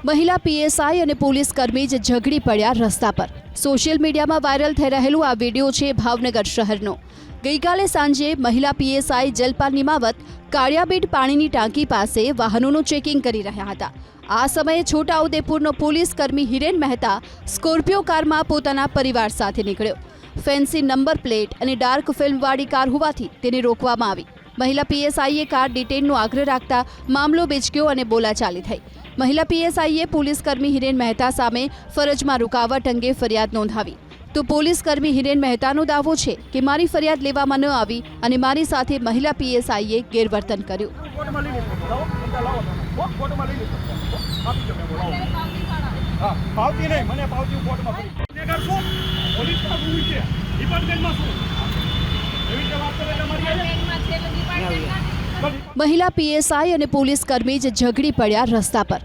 મહિલા પીએસઆઈ અને પોલીસ કર્મી જ ઝઘડી પડ્યા રસ્તા પર। સોશિયલ મીડિયામાં વાયરલ થઈ રહેલું આ વિડીયો છે ભાવનગર શહેરનો। ગઈકાલે સાંજે મહિલા પીએસઆઈ જલપા નિમાવત કાળિયાબેટ પાણીની ટાંકી પાસે વાહનોનું ચેકિંગ કરી રહ્યા હતા। આ સમયે છોટાઉદેપુરનો પોલીસ કર્મી હિરેન મહેતા સ્કોર્પિયો કારમાં પોતાના પરિવાર સાથે નીકળ્યો। ફેન્સી નંબર પ્લેટ અને ડાર્ક ફિલ્મવાળી કાર હોવાથી તેને રોકવામાં આવી। મહિલા પીએસઆઈએ કાર ડિટેઇનનો આગ્રહ રાખતા મામલો બેચક્યો અને બોલાચાલી થઈ। મહિલા પીએસઆઈએ પોલીસ કર્મી હિરેન મહેતા સામે ફરજમાં રૂકાવટ અંગે ફરિયાદ નોંધાવી। તો પોલીસ કર્મી હિરેન મહેતાનો દાવો છે કે મારી ફરિયાદ લેવામાં ન આવી અને મારી સાથે મહિલા પીએસઆઈએ ગેરવર્તન કર્યું। મહિલા પીએસઆઈ અને પોલીસ કર્મી જ ઝઘડી પડ્યા રસ્તા પર।